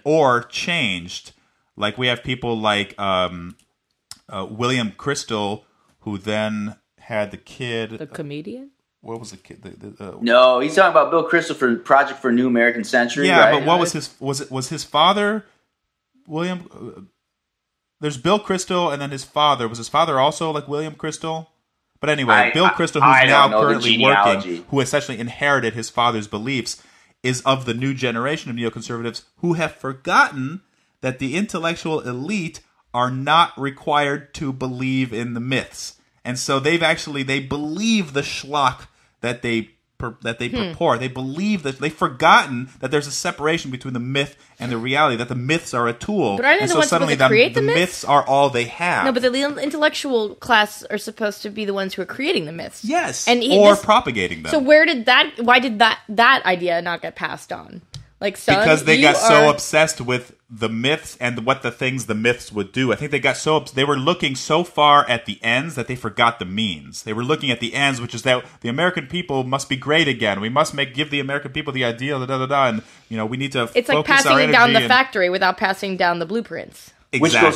or changed. Like, we have people like William Crystal, who then had the kid. The comedian? What was the kid? No, he's talking about Bill Crystal for Project for a New American Century. Yeah, right? But what was his father, William? There's Bill Crystal, and then his father. Was his father also like William Crystal? But anyway, Bill Crystal, who's now currently working, who essentially inherited his father's beliefs, is of the new generation of neoconservatives who have forgotten that the intellectual elite are not required to believe in the myths. And so they believe the schlock that they purport. They believe that they've forgotten that there's a separation between the myth and the reality, that the myths are a tool. But aren't they the ones supposed to create the myths are all they have. No, but the intellectual class are supposed to be the ones who are creating the myths. Yes, or propagating them. So why did that idea not get passed on? Like, son, because they got so obsessed with the myths and what the myths would do. I think they were looking so far at the ends that they forgot the means. They were looking at the ends, which is that the American people must be great again. We must give the American people the ideal, and we need to. It's like passing down the factory without passing down the blueprints. Exactly.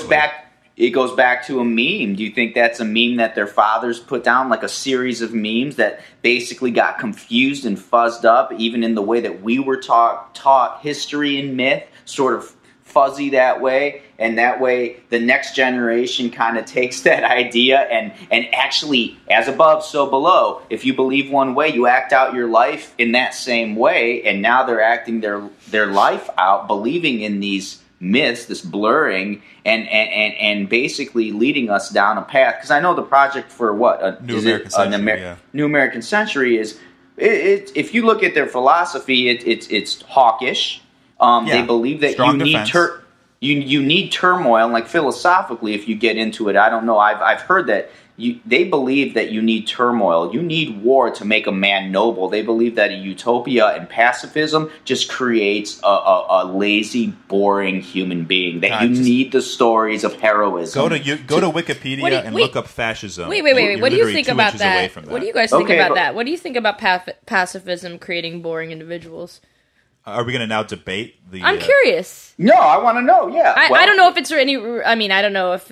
Which goes back to a meme. Do you think that's a meme that their fathers put down, like a series of memes that basically got confused and fuzzed up, even in the way that we were taught history and myth, sort of fuzzy that way, and that way the next generation kind of takes that idea and actually, as above, so below. If you believe one way, you act out your life in that same way, and now they're acting their life out, believing in these myths, this blurring, and basically leading us down a path. Because I know the project for New American Century is, if you look at their philosophy, it's hawkish. They believe that you need You need turmoil, and like philosophically, if you get into it, I don't know. I've heard that they believe that you need turmoil. You need war to make a man noble. They believe that a utopia and pacifism just creates a lazy, boring human being. That you need the stories of heroism. Go to Wikipedia and look up fascism. Wait. What do you think about that? What do you guys think about that? What do you think about pacifism creating boring individuals? Are we going to now debate the... I'm curious. No, I want to know, yeah. I don't know if it's any... I mean, I don't know if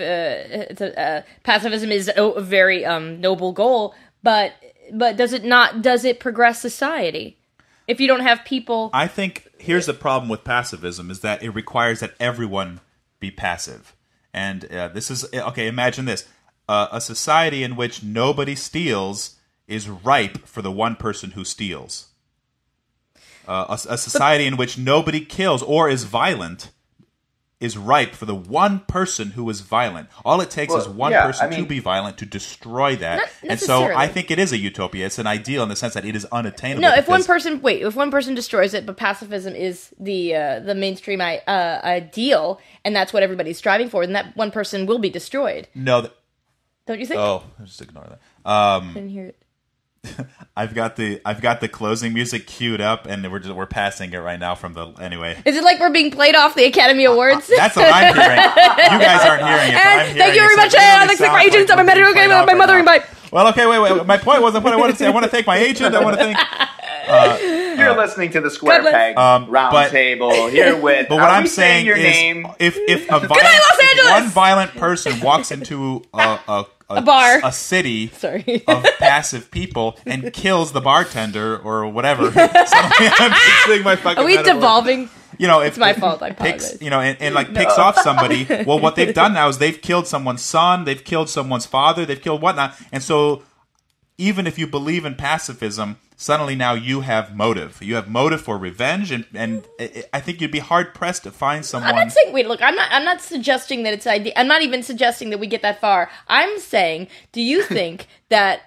pacifism is a very noble goal, but does it progress society? If you don't have people... I think here's the problem with pacifism is that it requires that everyone be passive. And this is... Okay, imagine this. A society in which nobody steals is ripe for the one person who steals. A society in which nobody kills or is violent is ripe for the one person who is violent. All it takes is one person to be violent to destroy that. And so I think it is a utopia. It's an ideal in the sense that it is unattainable. No, if one person destroys it, but pacifism is the mainstream ideal, and that's what everybody's striving for, then that one person will be destroyed. No. Don't you think? Oh, just ignore that. I didn't hear it. I've got the closing music queued up, and we're passing it right now from the anyway. Is it like we're being played off the Academy Awards? That's what I'm hearing. You guys aren't hearing it. But I'm hearing thank you very much. I'd like to thank my agent, my medical, my mothering bite. Well, okay, wait. My point wasn't what I wanted to say. I want to thank my agent. I want to thank. You're listening to the Square Peg Round Table here with. But what I'm saying is, if one violent person walks into a bar, a city of passive people, and kills the bartender or whatever. I'm fixing my fucking. Are we metaphor. Devolving? It's my fault. I apologize. Picks off somebody. Well, what they've done now is they've killed someone's son, they've killed someone's father, they've killed whatnot, and so even if you believe in pacifism, suddenly now you have motive. You have motive for revenge, and I think you'd be hard pressed to find someone. I'm not saying. Wait, look. I'm not suggesting that it's idea. I'm not even suggesting that we get that far. I'm saying, do you think that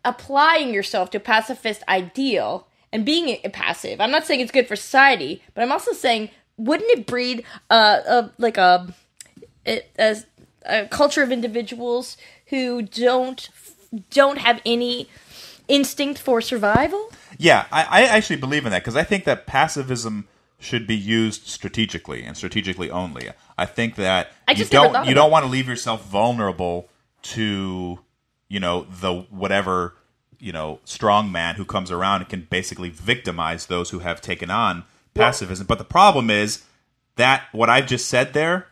applying yourself to a pacifist ideal and being passive? I'm not saying it's good for society, but I'm also saying, wouldn't it breed a culture of individuals who don't have any instinct for survival? Yeah, I actually believe in that because I think that pacifism should be used strategically and strategically only. I think that you don't want to leave yourself vulnerable to the whatever strong man who comes around and can basically victimize those who have taken on pacifism. But the problem is that what I've just said there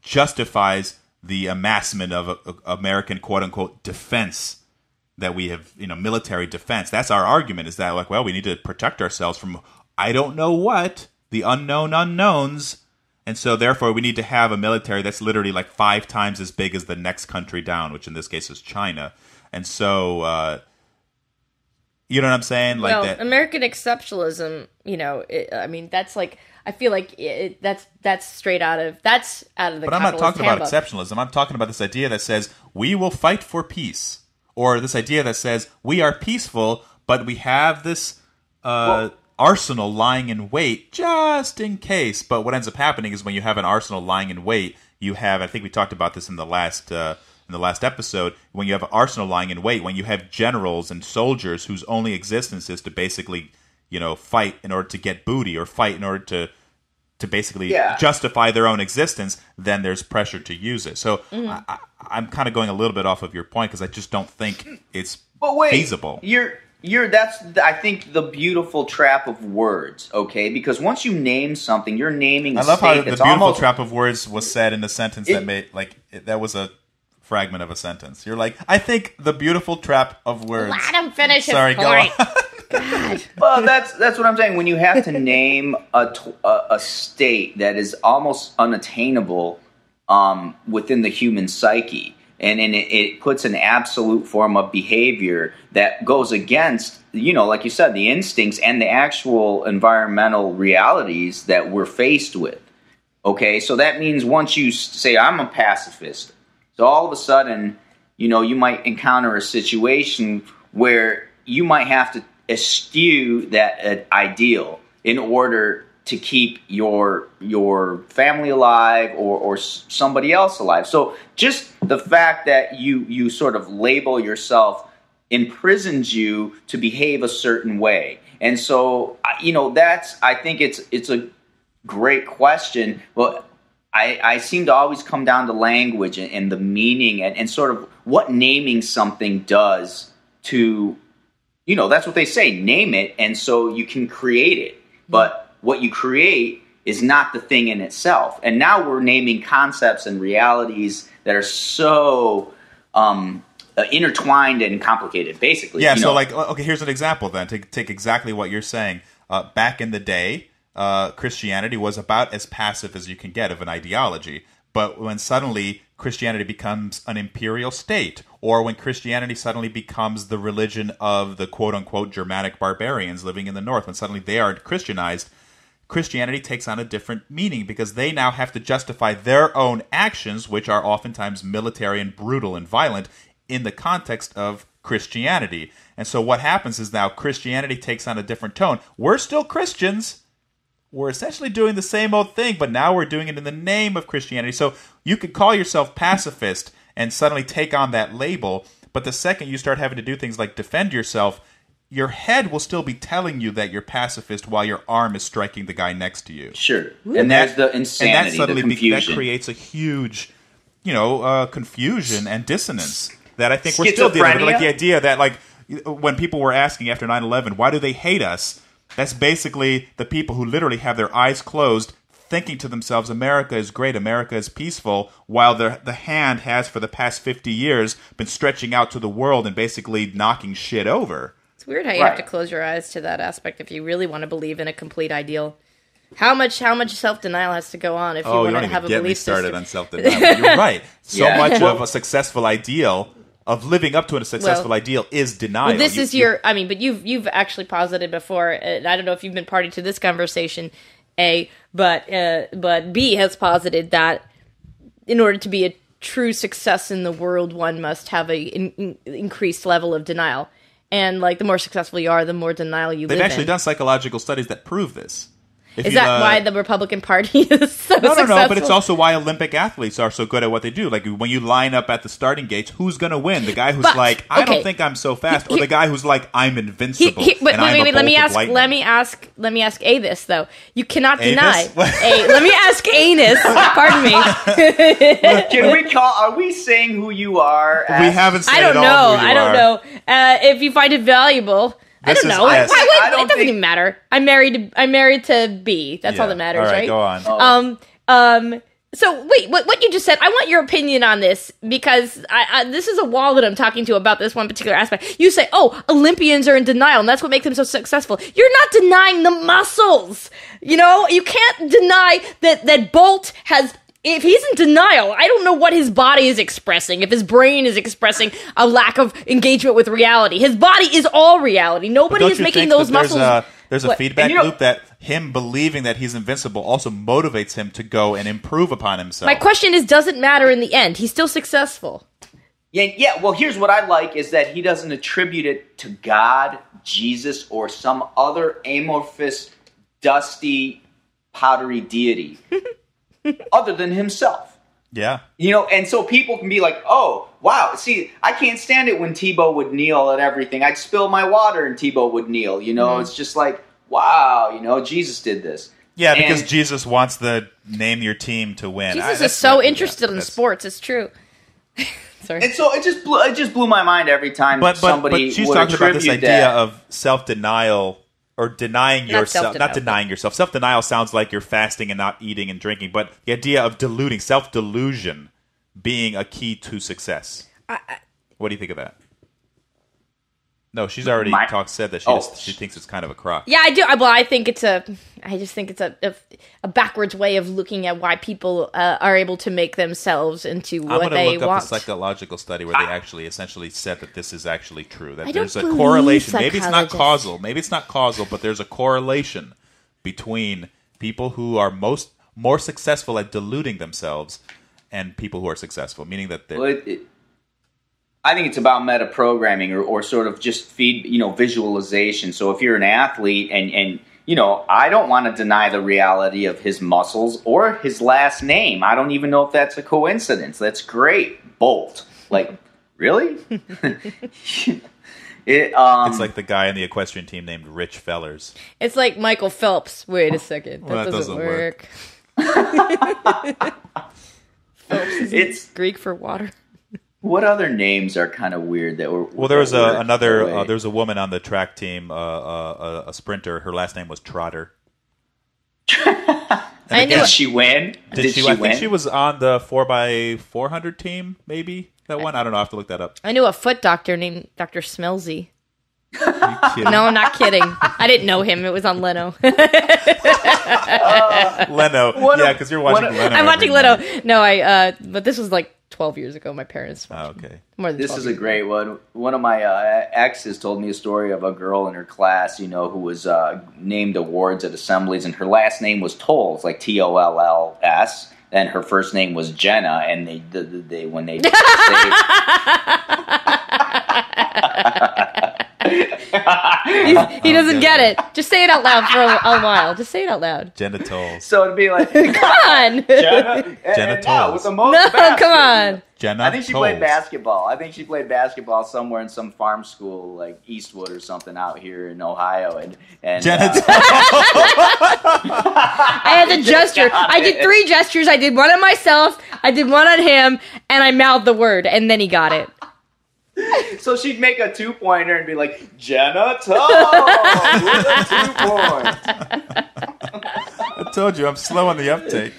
justifies the amassment of American quote unquote defense. That we have, military defense. That's our argument, is that, we need to protect ourselves from I don't know what, the unknown unknowns, and so therefore we need to have a military that's literally 5 times as big as the next country down, which in this case is China. And so, you know what I'm saying? That American exceptionalism, that's I feel like that's straight out of the. But I'm not talking handbook. About exceptionalism. I'm talking about this idea that says we will fight for peace. Or this idea that says we are peaceful, but we have this arsenal lying in wait just in case. But what ends up happening is when you have an arsenal lying in wait, you have. I think we talked about this in the last episode. When you have an arsenal lying in wait, when you have generals and soldiers whose only existence is to basically, fight in order to get booty or fight in order to basically justify their own existence, then there's pressure to use it. So I'm kind of going a little bit off of your point because I just don't think it's feasible. That's I think the beautiful trap of words, okay? Because once you name something, you're naming. I love how the beautiful trap of words was said in a sentence that made that was a fragment of a sentence. You're like, I think the beautiful trap of words. Let him finish his point. Go on. God. Well, that's what I'm saying. When you have to name a state that is almost unattainable within the human psyche, and it puts an absolute form of behavior that goes against, like you said, the instincts and the actual environmental realities that we're faced with. Okay, so that means once you say, I'm a pacifist, so all of a sudden, you might encounter a situation where you might have to eschew that ideal in order to keep your family alive or somebody else alive. So just the fact that you sort of label yourself imprisons you to behave a certain way. And so, I think it's a great question. But I seem to always come down to language and the meaning and sort of what naming something does to, that's what they say, name it, and so you can create it. But what you create is not the thing in itself. And now we're naming concepts and realities that are so intertwined and complicated, basically. Yeah, so okay, here's an example then, to take exactly what you're saying. Back in the day, Christianity was about as passive as you can get of an ideology. But when suddenly Christianity becomes an imperial state, or when Christianity suddenly becomes the religion of the quote-unquote Germanic barbarians living in the north, when suddenly they are Christianized, Christianity takes on a different meaning because they now have to justify their own actions, which are oftentimes military and brutal and violent, in the context of Christianity. And so what happens is now Christianity takes on a different tone. We're still Christians. We're essentially doing the same old thing, but now we're doing it in the name of Christianity. So you could call yourself pacifist and suddenly take on that label, but the second you start having to do things like defend yourself, your head will still be telling you that you're pacifist while your arm is striking the guy next to you. Sure. And there's the insanity, and that suddenly the confusion. That creates a huge, confusion and dissonance that I think we're still dealing with. Like the idea that, like, when people were asking after 9/11, why do they hate us? That's basically the people who literally have their eyes closed, thinking to themselves, America is great, America is peaceful, while the hand has for the past 50 years been stretching out to the world and basically knocking shit over. It's weird how you have to close your eyes to that aspect if you really want to believe in a complete ideal. How much self-denial has to go on if you want to have a belief system? Oh, you don't even get me started on self-denial. You're right. So much of a successful ideal, of living up to a successful ideal, is denial. Well, this is but you've actually posited before, and I don't know if you've been party to this conversation, A, but B has posited that in order to be a true success in the world, one must have a increased level of denial. And, like, the more successful you are, the more denial you live in. They've actually done psychological studies that prove this. Is that why the Republican Party is so successful? No, but it's also why Olympic athletes are so good at what they do. Like, when you line up at the starting gates, who's going to win? The guy who's I don't think I'm so fast, or the guy who's like, I'm invincible. Wait, let me ask A this, though. You cannot deny. Let me ask Anus. Pardon me. Are we saying who you are? We haven't said I don't know. If you find it valuable. I don't know. It doesn't even matter. I'm married to B. That's all that matters, right? Go on. So wait, what you just said? I want your opinion on this because this is a wall that I'm talking to about this one particular aspect. You say, Olympians are in denial, and that's what makes them so successful. You're not denying the muscles. You can't deny that Bolt has. If he's in denial, I don't know what his body is expressing. If his brain is expressing a lack of engagement with reality. His body is all reality. Nobody is making those muscles. There's a feedback loop that him believing that he's invincible also motivates him to go and improve upon himself. My question is, does it matter in the end? He's still successful. Yeah. Well, here's what I like is that he doesn't attribute it to God, Jesus, or some other amorphous, dusty, powdery deity. Other than himself. Yeah. And so people can be like, oh, wow, see, I can't stand it when Tebow would kneel at everything. I'd spill my water and Tebow would kneel. It's just like, wow, Jesus did this. Yeah, because Jesus wants the name your team to win. Jesus is so interested in sports. It's true. Sorry. And so it just blew my mind every time somebody but she's would talking about this idea that. of self-denial or denying yourself. Not denying yourself. Self-denial sounds like you're fasting and not eating and drinking, but the idea of self-delusion being a key to success. What do you think of that? No, she's already said that she thinks it's kind of a crock. Yeah, I do. Well, I just think it's a backwards way of looking at why people are able to make themselves into what they want. I'm going to look up the psychological study where they actually essentially said that this is actually true. That there's a correlation. Maybe it's not causal, but there's a correlation between people who are more successful at deluding themselves and people who are successful, meaning that they're... I think it's about meta programming or sort of just visualization. So if you're an athlete and I don't want to deny the reality of his muscles or his last name. I don't even know if that's a coincidence. That's great. Bolt. Like, really? It's like the guy on the equestrian team named Rich Fellers. It's like Michael Phelps. Wait a second. Well, that doesn't work. Phelps is It's Greek for water. What other names are kind of weird that were? Well, there was another. there was a woman on the track team, a sprinter. Her last name was Trotter. Did she win? Did she I win? think she was on the 4x400 team. Maybe that one. I don't know. I have to look that up. I knew a foot doctor named Dr. Smellsy. Are you kidding? No, I'm not kidding. I didn't know him. It was on Leno. Leno. Yeah, because you're watching Leno. I'm watching every Leno. night. No, but this was like 12 years ago. My parents. Oh, okay. More than This 12 is a years great one. One of my exes told me a story of a girl in her class, who was named awards at assemblies, and her last name was Tolls, like Tolls, and her first name was Jenna, and they when they He doesn't get it. Just say it out loud for a while. Just say it out loud. Jenna Tolls. so it'd be like, Come on. Jenna Tolls. with the most No, baskets. come on. Jenna I think she played Tolls. basketball. I think she played basketball somewhere in some farm school, like Eastwood or something out here in Ohio. And Jenna Tolls. I had to gesture. I did 3 gestures. I did one on myself. I did one on him, and I mouthed the word, and then he got it. So she'd make a 2-pointer and be like, Jenna Tolls with a 2-point. I told you I'm slow on the uptake.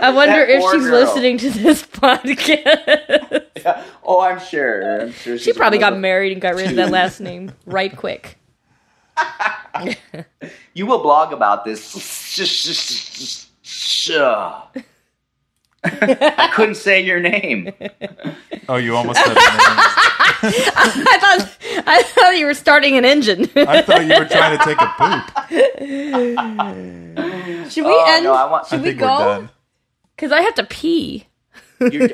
I wonder That if poor she's girl. listening to this podcast. Yeah. Oh, I'm sure. She she's probably one got of married and got rid of that last name right quick. the- You will blog about this. I couldn't say your name. Oh, you almost said it. I thought you were starting an engine. I thought you were trying to take a poop. Should we end? No, I Should we think we're go? done. Because I have to pee.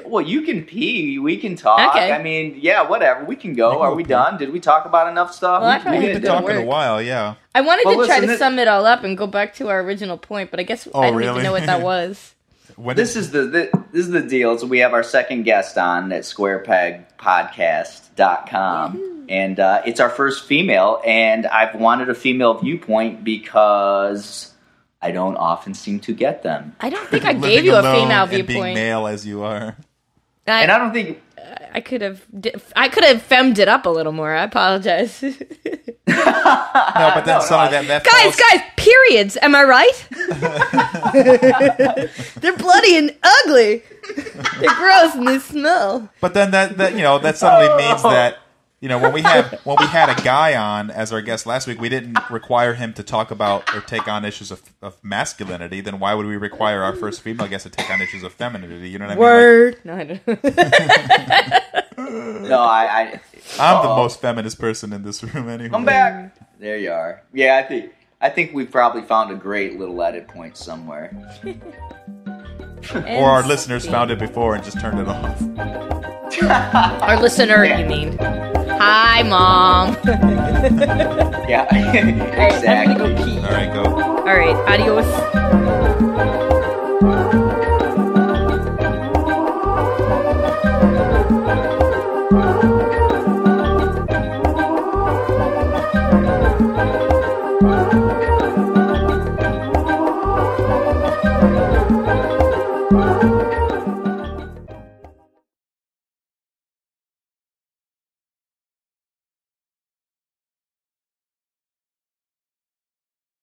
Well, you can pee. We can talk. Okay. I mean, yeah, whatever. We can go. can Are go we pee. done? Did we talk about enough stuff? Well, I probably We've have to been go to talking a work. while, yeah. I wanted Well, to try listen, to sum it all up and go back to our original point, but I guess Oh, I don't really? even know what that was. When This is the deal. So we have our second guest on at squarepegpodcast.com. And it's our first female, and I've wanted a female viewpoint because I don't often seem to get them. I don't think I living gave you a alone female and being viewpoint. male as you are. And I don't think... I could have femmed it up a little more. I apologize. No, but then suddenly that Guys, periods. Am I right? They're bloody and ugly. They're gross and they smell. But then that suddenly means that when we had a guy on as our guest last week, we didn't require him to talk about or take on issues of masculinity. Then why would we require our first female guest to take on issues of femininity? You know what I mean? Word. No, I don't. No, I'm the most feminist person in this room anyway. Come back. There you are. Yeah, I think we've probably found a great little edit point somewhere. Or our listeners found it before and just turned it off. Our listener, you mean? Hi, Mom. Yeah, All right, I'm exactly. gonna go pee. All right, go. All right, adios.